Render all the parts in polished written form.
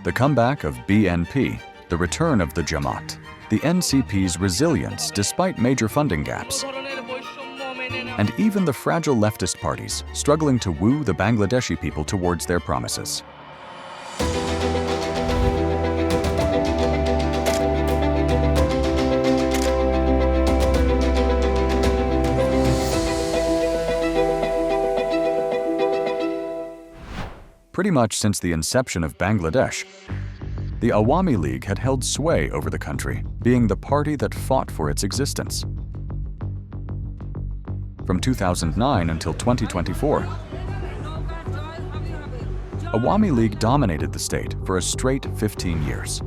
The comeback of BNP, the return of the Jamaat, the NCP's resilience despite major funding gaps, and even the fragile leftist parties struggling to woo the Bangladeshi people towards their promises. Pretty much since the inception of Bangladesh, the Awami League had held sway over the country, being the party that fought for its existence. From 2009 until 2024, Awami League dominated the state for a straight 15 years.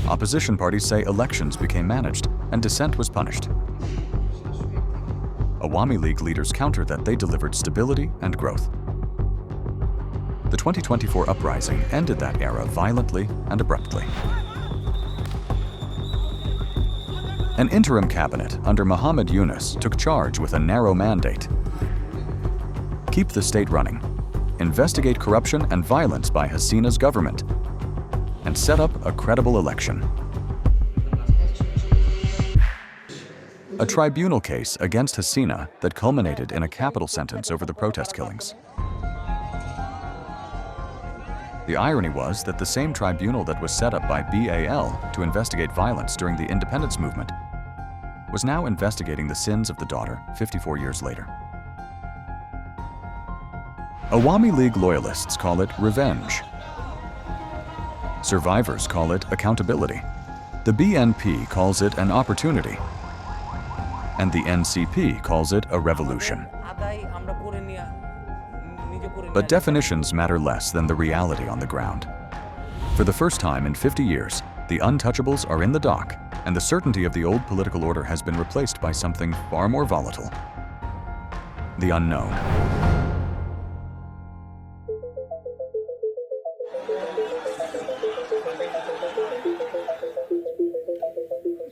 Opposition parties say elections became managed and dissent was punished. Awami League leaders counter that they delivered stability and growth. The 2024 uprising ended that era violently and abruptly. An interim cabinet under Muhammad Yunus took charge with a narrow mandate: keep the state running, investigate corruption and violence by Hasina's government, and set up a credible election. A tribunal case against Hasina that culminated in a capital sentence over the protest killings. The irony was that the same tribunal that was set up by BAL to investigate violence during the independence movement was now investigating the sins of the daughter 54 years later. Awami League loyalists call it revenge. Survivors call it accountability. The BNP calls it an opportunity. And the NCP calls it a revolution. But definitions matter less than the reality on the ground. For the first time in 50 years, the untouchables are in the dock, and the certainty of the old political order has been replaced by something far more volatile: the unknown.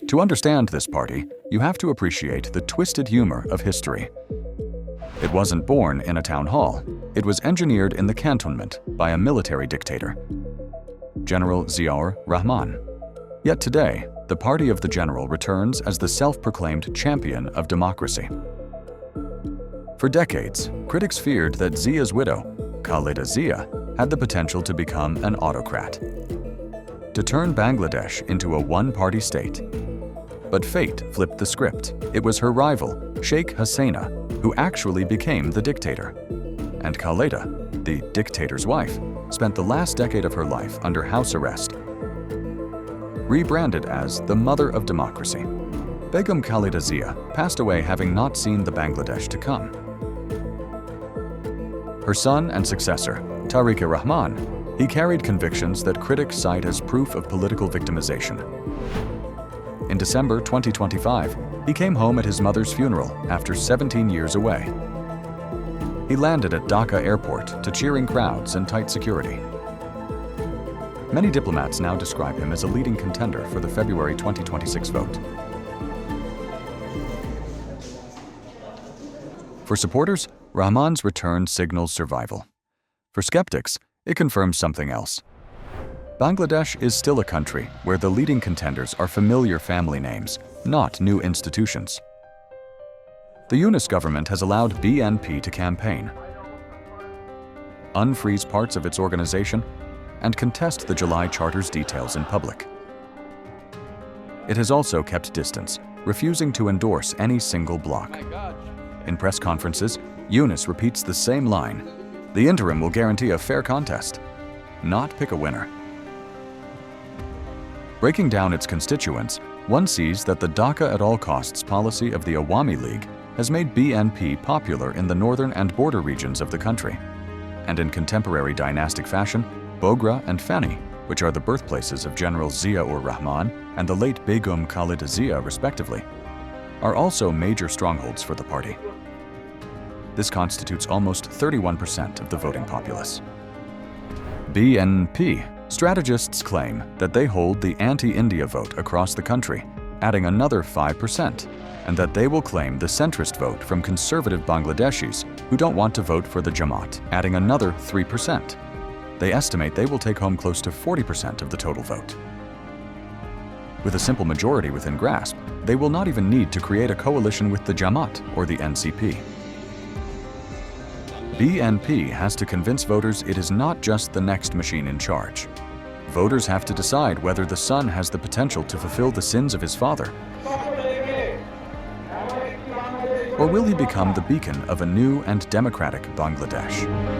To understand this party, you have to appreciate the twisted humor of history. It wasn't born in a town hall. It was engineered in the cantonment by a military dictator, General Ziaur Rahman. Yet today, the party of the general returns as the self-proclaimed champion of democracy. For decades, critics feared that Zia's widow, Khaleda Zia, had the potential to become an autocrat, to turn Bangladesh into a one-party state. But fate flipped the script. It was her rival, Sheikh Hasina, who actually became the dictator. And Khaleda, the dictator's wife, spent the last decade of her life under house arrest. Rebranded as the mother of democracy, Begum Khaleda Zia passed away having not seen the Bangladesh to come. Her son and successor, Tarique Rahman, he carried convictions that critics cite as proof of political victimization. In December 2025, he came home at his mother's funeral after 17 years away. He landed at Dhaka airport to cheering crowds and tight security. Many diplomats now describe him as a leading contender for the February 2026 vote. For supporters, Rahman's return signals survival. For skeptics, it confirms something else. Bangladesh is still a country where the leading contenders are familiar family names, not new institutions. The Yunus government has allowed BNP to campaign, unfreeze parts of its organization, and contest the July Charter's details in public. It has also kept distance, refusing to endorse any single bloc. In press conferences, Yunus repeats the same line: the interim will guarantee a fair contest, not pick a winner. Breaking down its constituents, one sees that the Dhaka at all costs policy of the Awami League has made BNP popular in the northern and border regions of the country. And in contemporary dynastic fashion, Bogra and Feni, which are the birthplaces of General Ziaur Rahman and the late Begum Khaleda Zia respectively, are also major strongholds for the party. This constitutes almost 31% of the voting populace. BNP. Strategists claim that they hold the anti-India vote across the country, adding another 5%, and that they will claim the centrist vote from conservative Bangladeshis who don't want to vote for the Jamaat, adding another 3%. They estimate they will take home close to 40% of the total vote. With a simple majority within grasp, they will not even need to create a coalition with the Jamaat or the NCP. BNP has to convince voters it is not just the next machine in charge. Voters have to decide whether the son has the potential to fulfill the sins of his father, or will he become the beacon of a new and democratic Bangladesh?